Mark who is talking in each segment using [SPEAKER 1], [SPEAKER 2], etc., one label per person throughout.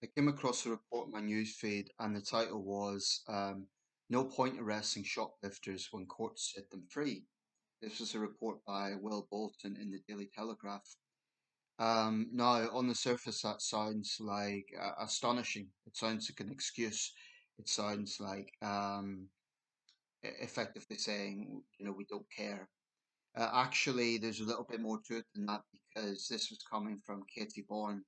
[SPEAKER 1] I came across a report on my newsfeed, and the title was No Point Arresting Shoplifters When Courts Set Them Free. This was a report by Will Bolton in the Daily Telegraph. Now, on the surface, that sounds like astonishing. It sounds like an excuse. It sounds like effectively saying, we don't care. Actually, there's a little bit more to it than that because this was coming from Katy Bourne,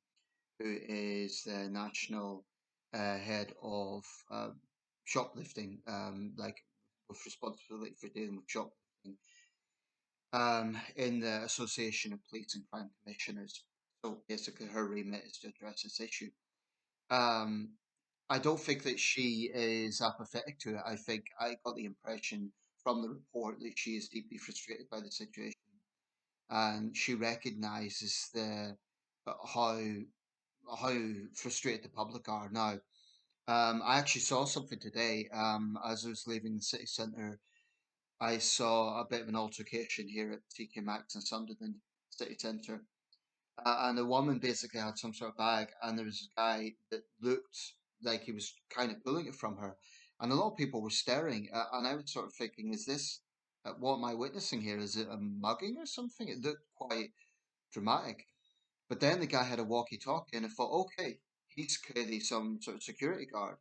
[SPEAKER 1] who is the national head of shoplifting, like with responsibility for dealing with shoplifting, in the Association of Police and Crime Commissioners. So basically, her remit is to address this issue. Um, I don't think that she is apathetic to it. I think I got the impression from the report that she is deeply frustrated by the situation, and she recognises the how frustrated the public are now. I actually saw something today. As I was leaving the city centre, I saw a bit of an altercation here at TK Maxx in Sunderland city centre. And a woman basically had some sort of bag, and there was a guy that looked like he was kind of pulling it from her. And a lot of people were staring. And I was sort of thinking, is this, what am I witnessing here? Is it a mugging or something? It looked quite dramatic. But then the guy had a walkie-talkie, and I thought, okay, he's clearly some sort of security guard.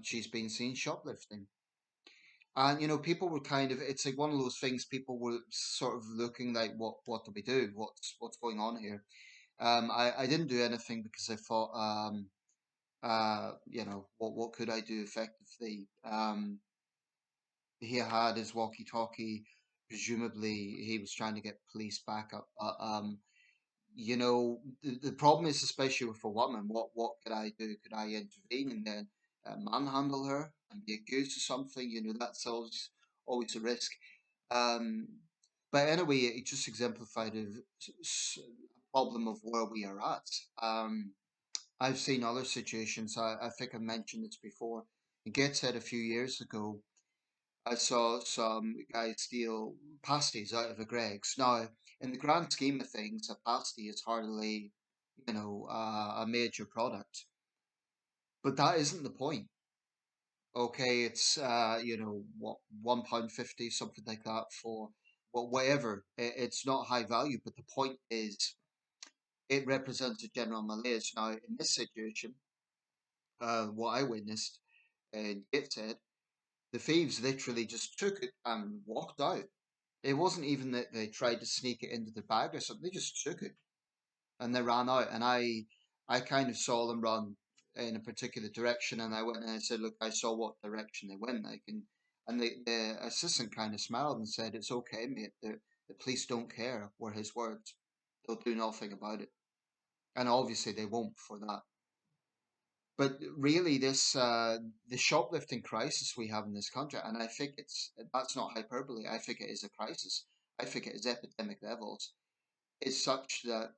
[SPEAKER 1] She's been seen shoplifting. And people were kind of, it's like one of those things, people were sort of looking like, what do we do? What's going on here? I didn't do anything because I thought, what could I do effectively? He had his walkie-talkie. Presumably, he was trying to get police backup. But the problem is, especially with a woman, what could I do? Could I intervene and then manhandle her and be accused of something? That's always a risk. Um, but anyway, it just exemplified a problem of where we are at. I've seen other situations. I think I mentioned this before. In Gateshead a few years ago, I saw some guy steal pasties out of a Greggs. Now, in the grand scheme of things, a pasty is hardly, a major product. But that isn't the point. Okay, it's what, £1.50, something like that for whatever. It's not high value, but the point is it represents a general malaise. Now, in this situation, what I witnessed in Gateshead, the thieves literally just took it and walked out. It wasn't even that they tried to sneak it into their bag or something. They just took it and they ran out. And I kind of saw them run in a particular direction, and I went and I said, "Look, I saw what direction they went." And the assistant kind of smiled and said, "It's okay, mate. The police don't care," were his words. They'll do nothing about it, and obviously they won't for that. But really, this the shoplifting crisis we have in this country, and I think that's not hyperbole. I think it is a crisis. I think it is epidemic levels. It's such that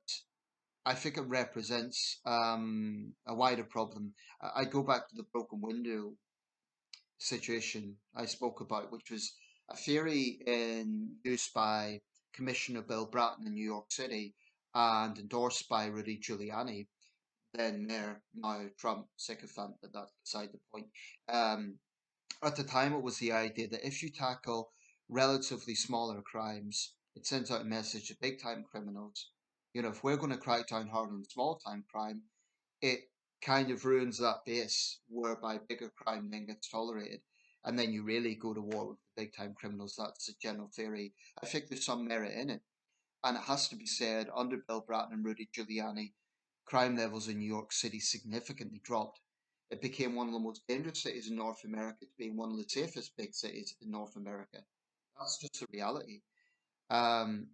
[SPEAKER 1] I think it represents a wider problem. I go back to the broken window situation I spoke about, which was a theory in use by Commissioner Bill Bratton in New York City and endorsed by Rudy Giuliani, then Mayor, now Trump sycophant, but that's beside the point. Um, at the time, it was the idea that if you tackle relatively smaller crimes, it sends out a message to big time criminals. If we're going to crack down hard on small time crime, it kind of ruins that base whereby bigger crime then gets tolerated. And then you really go to war with the big time criminals. That's the general theory. I think there's some merit in it. And it has to be said, under Bill Bratton and Rudy Giuliani, crime levels in New York City significantly dropped. It became one of the most dangerous cities in North America to being one of the safest big cities in North America. That's just a reality. Um,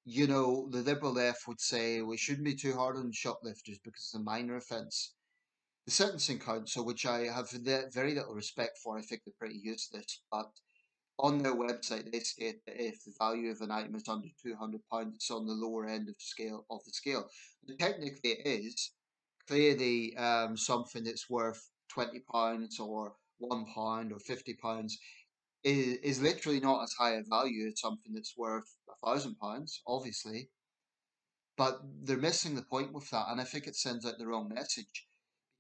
[SPEAKER 1] the liberal left would say we shouldn't be too hard on shoplifters because it's a minor offence. The Sentencing Council, which I have very little respect for, I think they're pretty useless, but on their website they state that if the value of an item is under £200, it's on the lower end of the scale. And technically, it is clearly something that's worth £20 or £1 or £50 is literally not as high a value as something that's worth £1,000, obviously. But they're missing the point with that, and I think it sends out the wrong message.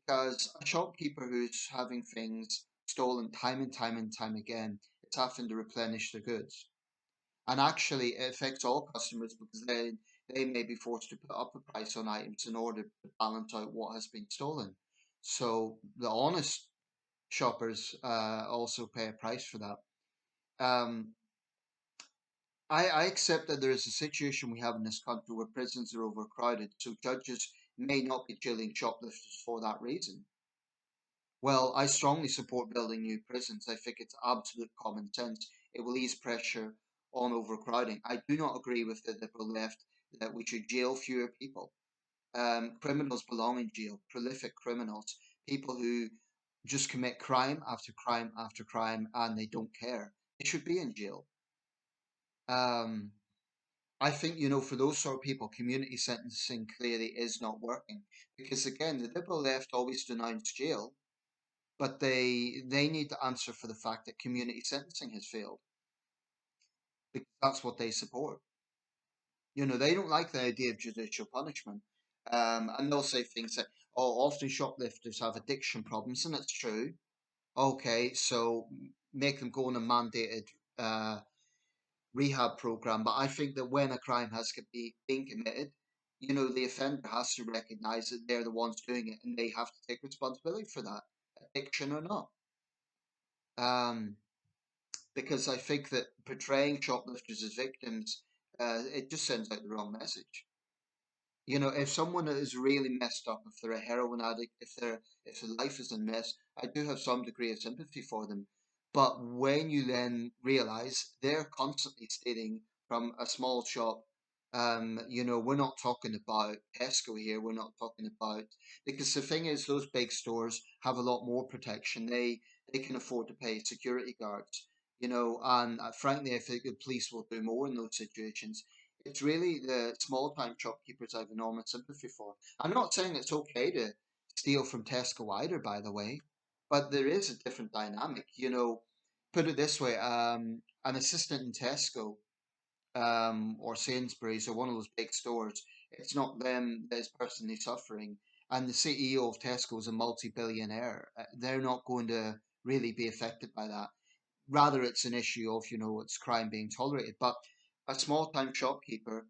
[SPEAKER 1] Because a shopkeeper who's having things stolen time and time and time again, it's having to replenish their goods. And actually, it affects all customers because they may be forced to put up a price on items in order to balance out what has been stolen. So the honest shoppers also pay a price for that. Um, I accept that there is a situation we have in this country where prisons are overcrowded, so judges may not be jailing shoplifters for that reason. Well, I strongly support building new prisons. I think it's absolute common sense. It will ease pressure on overcrowding. I do not agree with the liberal left that we should jail fewer people. Criminals belong in jail, prolific criminals, people who just commit crime after crime after crime and they don't care. They should be in jail. Um, I think, for those sort of people, community sentencing clearly is not working because, again, the liberal left always denounce jail, but they need to answer for the fact that community sentencing has failed because that's what they support. They don't like the idea of judicial punishment. And they'll say things like, oh, often shoplifters have addiction problems, and it's true. Okay, so make them go on a mandated uh, rehab program. But I think that when a crime has been committed, the offender has to recognize that they're the ones doing it and they have to take responsibility for that, addiction or not. Um, because I think that portraying shoplifters as victims, it just sends out the wrong message. If someone is really messed up, if they're a heroin addict, if their life is a mess, I do have some degree of sympathy for them. But when you then realize they're constantly stealing from a small shop, we're not talking about Tesco here. We're not talking about because the thing is, those big stores have a lot more protection. They can afford to pay security guards. And frankly, I think the police will do more in those situations. It's really the small time shopkeepers I have enormous sympathy for. I'm not saying it's okay to steal from Tesco either, by the way, but there is a different dynamic. Put it this way: an assistant in Tesco or Sainsbury's or one of those big stores, it's not them that is personally suffering. And the CEO of Tesco is a multi-billionaire. They're not going to really be affected by that. Rather, it's an issue of, it's crime being tolerated. But a small time shopkeeper,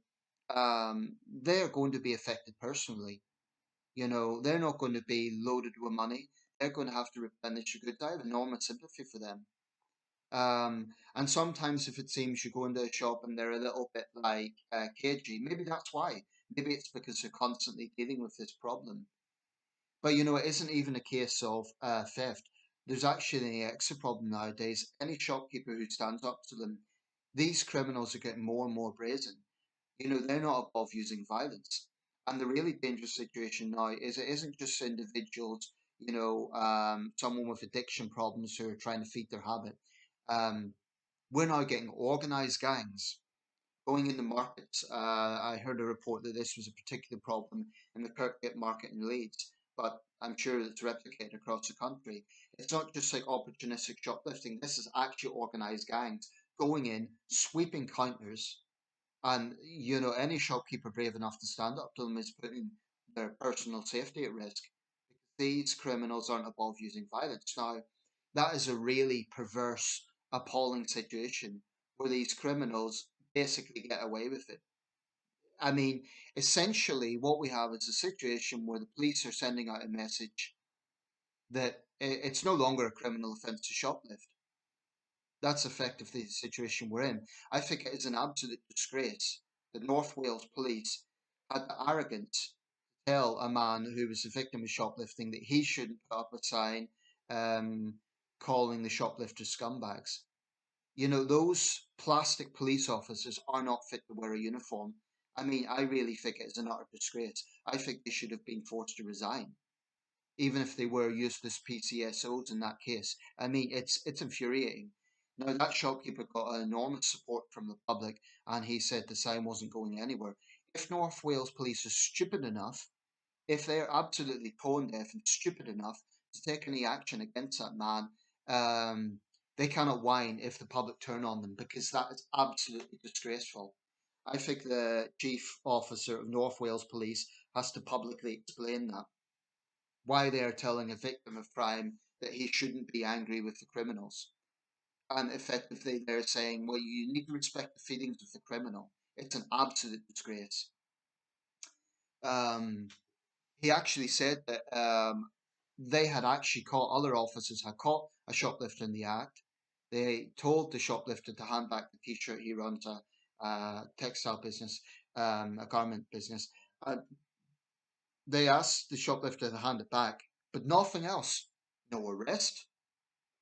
[SPEAKER 1] they're going to be affected personally. They're not going to be loaded with money. They're going to have to replenish your goods. I have enormous sympathy for them. And sometimes if it seems you go into a shop and they're a little bit like cagey, maybe that's why. Maybe it's because they're constantly dealing with this problem. But it isn't even a case of theft. There's actually an extra problem nowadays. Any shopkeeper who stands up to them, these criminals are getting more and more brazen. They're not above using violence. And the really dangerous situation now is it isn't just individuals, someone with addiction problems who are trying to feed their habit. Um, we're now getting organized gangs going in the markets. I heard a report that this was a particular problem in the Kirkgate market in Leeds, but I'm sure it's replicated across the country. It's not just like opportunistic shoplifting. This is actually organized gangs going in, sweeping counters, and any shopkeeper brave enough to stand up to them is putting their personal safety at risk. These criminals aren't above using violence. Now, that is a really perverse, appalling situation where these criminals basically get away with it. I mean, essentially, what we have is a situation where the police are sending out a message that it's no longer a criminal offence to shoplift. That's effectively the situation we're in. I think it is an absolute disgrace that North Wales police had the arrogance to tell a man who was a victim of shoplifting that he shouldn't put up a sign um, calling the shoplifters scumbags. Those plastic police officers are not fit to wear a uniform. I mean, I really think it is an utter disgrace. I think they should have been forced to resign, even if they were useless PCSOs in that case. I mean, it's infuriating. Now, that shopkeeper got enormous support from the public, and he said the sign wasn't going anywhere. If North Wales police are stupid enough, if they're absolutely tone deaf and stupid enough to take any action against that man, um, they cannot whine if the public turn on them because that is absolutely disgraceful. I think the chief officer of North Wales Police has to publicly explain that, why they are telling a victim of crime that he shouldn't be angry with the criminals. And effectively, they're saying, well, you need to respect the feelings of the criminal. It's an absolute disgrace. Um, he actually said that they had actually caught, other officers had caught a shoplifter in the act. They told the shoplifter to hand back the t-shirt. He runs a textile business, a garment business. And they asked the shoplifter to hand it back, but nothing else. No arrest,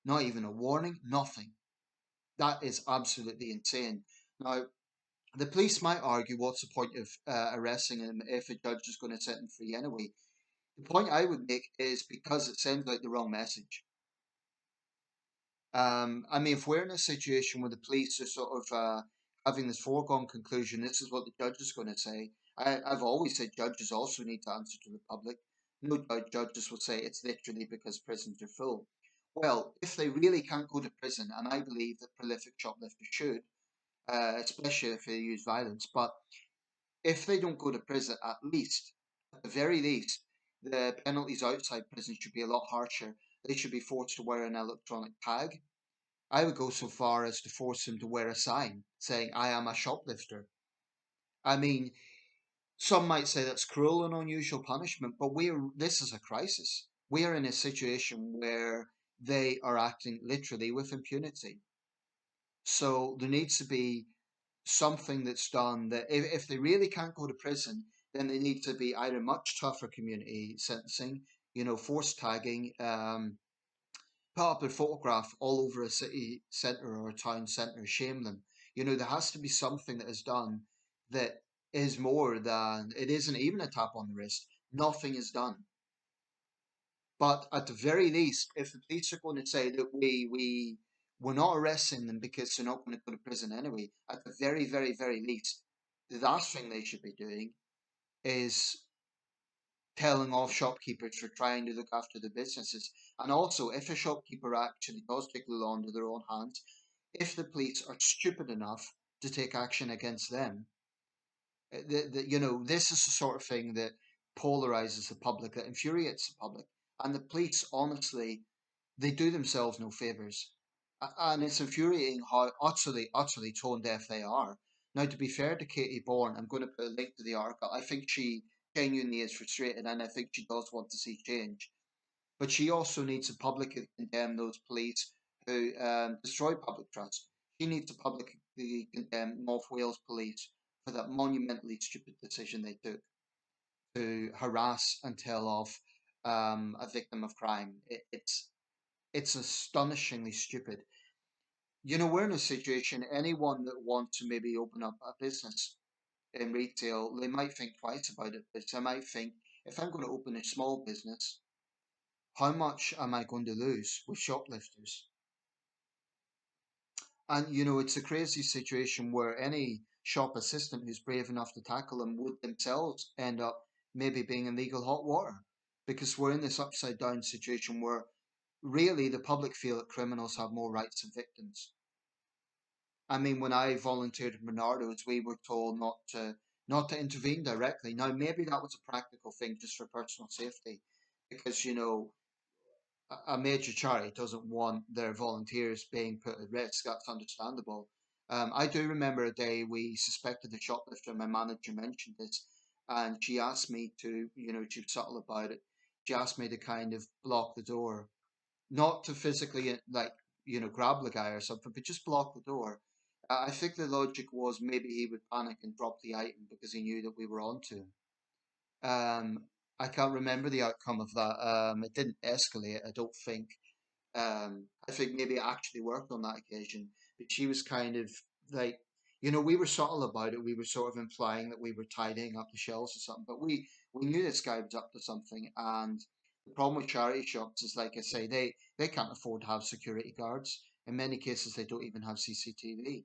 [SPEAKER 1] not even a warning, nothing. That is absolutely insane. Now, the police might argue, what's the point of arresting him if a judge is going to set him free anyway? The point I would make is because it sends out the wrong message. I mean, if we're in a situation where the police are sort of having this foregone conclusion, this is what the judge is going to say. I've always said judges also need to answer to the public. No doubt judges will say it's literally because prisons are full. Well, if they really can't go to prison, and I believe that prolific shoplifters should, especially if they use violence, but if they don't go to prison, at the very least, the penalties outside prison should be a lot harsher. They should be forced to wear an electronic tag. I would go so far as to force them to wear a sign saying, I am a shoplifter. I mean, some might say that's cruel and unusual punishment, but this is a crisis. We are in a situation where they are acting literally with impunity. So there needs to be something that's done that if they really can't go to prison, then they need to be either much tougher community sentencing, forced tagging, put up a photograph all over a city centre or a town centre, shame them. There has to be something that is done that is more than, it isn't even a tap on the wrist. Nothing is done. But at the very least, if the police are going to say that we're not arresting them because they're not going to go to prison anyway, at the very, very, very least, the last thing they should be doing is telling off shopkeepers for trying to look after the businesses. And also, if a shopkeeper actually does take the law into their own hands, if the police are stupid enough to take action against them, this is the sort of thing that polarizes the public, that infuriates the public. And the police, honestly, they do themselves no favors. And it's infuriating how utterly, utterly tone deaf they are. Now, to be fair to Katy Bourne, I'm going to put a link to the article. I think she genuinely is frustrated and I think she does want to see change. But she also needs to publicly condemn those police who destroy public trust. She needs to publicly condemn North Wales police for that monumentally stupid decision they took to harass and tell off a victim of crime. It's astonishingly stupid. We're in a situation, anyone that wants to maybe open up a business in retail, they might think twice about it. But they might think, if I'm going to open a small business, how much am I going to lose with shoplifters? And it's a crazy situation where any shop assistant who's brave enough to tackle them would themselves end up maybe being in legal hot water. Because we're in this upside down situation where really the public feel that criminals have more rights than victims. I mean, when I volunteered at Bernardo's, we were told not to intervene directly. Now, maybe that was a practical thing just for personal safety, because a major charity doesn't want their volunteers being put at risk. That's understandable. I do remember a day we suspected a shoplifter. My manager mentioned this, and she asked me to, she was subtle about it. She asked me to kind of block the door, not to physically grab the guy or something, but just block the door. I think the logic was maybe he would panic and drop the item because he knew that we were onto him. Um, I can't remember the outcome of that. It didn't escalate, I don't think. I think maybe it actually worked on that occasion, but she was kind of like, we were subtle about it. We were sort of implying that we were tidying up the shelves or something, but we knew this guy was up to something. And the problem with charity shops is, like I say, they can't afford to have security guards. In many cases, they don't even have CCTV.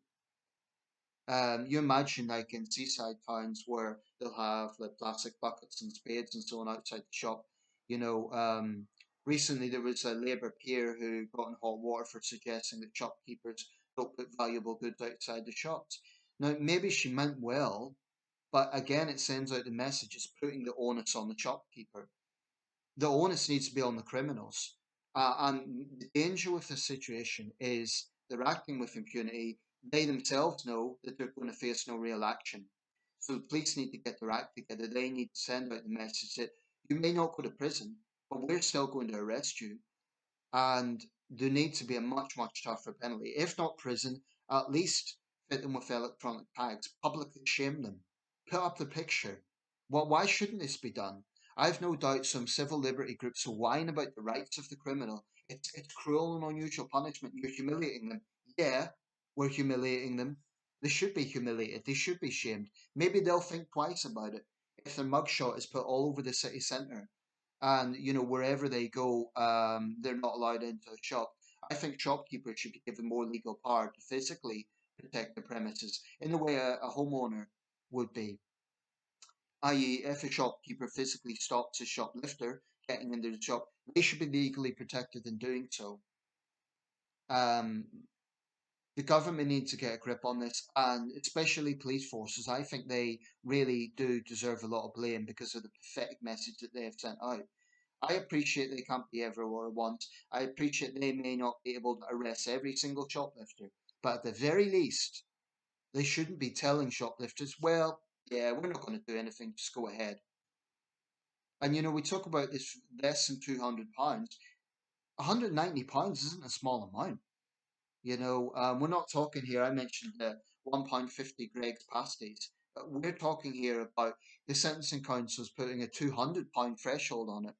[SPEAKER 1] You imagine like in seaside towns where they'll have like plastic buckets and spades and so on outside the shop. You know, um, Recently there was a Labour peer who got in hot water for suggesting that shopkeepers don't put valuable goods outside the shops. Now, maybe she meant well, but again, it sends out the message it's putting the onus on the shopkeeper. The onus needs to be on the criminals. And the danger with this situation is they're acting with impunity. They themselves know that they're going to face no real action. So the police need to get their act together. They need to send out the message that you may not go to prison, but we're still going to arrest you. And there needs to be a much, much tougher penalty. If not prison, at least fit them with electronic tags, publicly shame them, put up the picture. Well, why shouldn't this be done? I've no doubt some civil liberty groups will whine about the rights of the criminal. It's cruel and unusual punishment. You're humiliating them. Yeah, we're humiliating them. They should be humiliated. They should be shamed. Maybe they'll think twice about it if their mugshot is put all over the city centre and wherever they go, they're not allowed into a shop. I think shopkeepers should be given more legal power to physically protect the premises in the way a homeowner would be. I.e., if a shopkeeper physically stops a shoplifter getting into the shop, they should be legally protected in doing so. Um, the government needs to get a grip on this, and especially police forces. I think they really do deserve a lot of blame because of the pathetic message that they have sent out. I appreciate they can't be everywhere at once. I appreciate they may not be able to arrest every single shoplifter. But at the very least, they shouldn't be telling shoplifters, well, yeah, we're not going to do anything, just go ahead. And we talk about this less than £200. £190 isn't a small amount. We're not talking here, I mentioned the £1.50 Greg's pasties. But we're talking here about the Sentencing Council's putting a £200 threshold on it.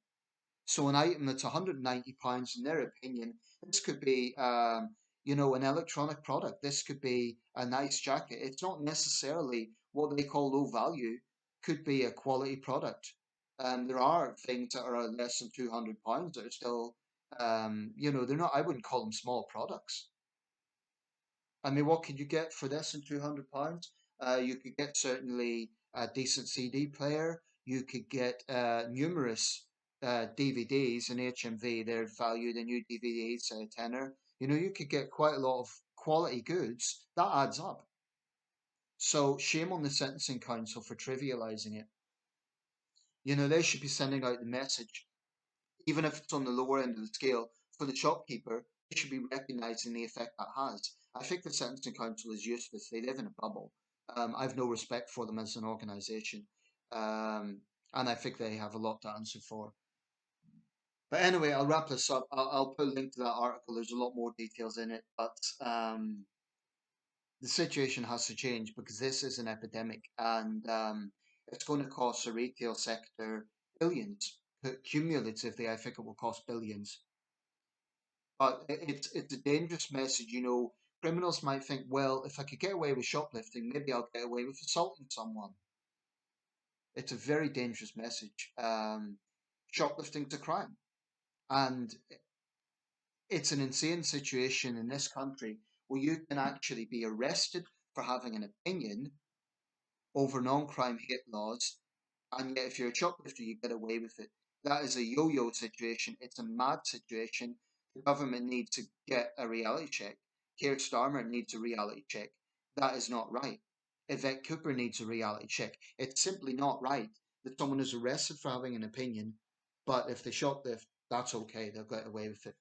[SPEAKER 1] So an item that's £190, in their opinion, this could be, an electronic product. This could be a nice jacket. It's not necessarily what they call low value. Could be a quality product. There are things that are less than £200 that are still, they're not. I wouldn't call them small products. I mean, what could you get for less than £200? You could get certainly a decent CD player. You could get numerous DVDs in HMV. They're valued in new DVDs, a tenner. You could get quite a lot of quality goods. That adds up. So shame on the Sentencing Council for trivializing it. They should be sending out the message even if it's on the lower end of the scale, for the shopkeeper, they should be recognising the effect that has. I think the Sentencing Council is useless. They live in a bubble. I have no respect for them as an organisation. Um, and I think they have a lot to answer for. But anyway, I'll wrap this up. I'll put a link to that article. There's a lot more details in it. But the situation has to change because this is an epidemic and it's going to cost the retail sector billions. Cumulatively, I think it will cost billions. But it's a dangerous message, Criminals might think, well, if I could get away with shoplifting, maybe I'll get away with assaulting someone. It's a very dangerous message. Shoplifting's a crime, and it's an insane situation in this country where you can actually be arrested for having an opinion over non-crime hate laws, and yet if you're a shoplifter, you get away with it. That is a yo-yo situation. It's a mad situation. The government needs to get a reality check. Keir Starmer needs a reality check. That is not right. Yvette Cooper needs a reality check. It's simply not right that someone is arrested for having an opinion, but if they shoplift, that's okay. They'll get away with it.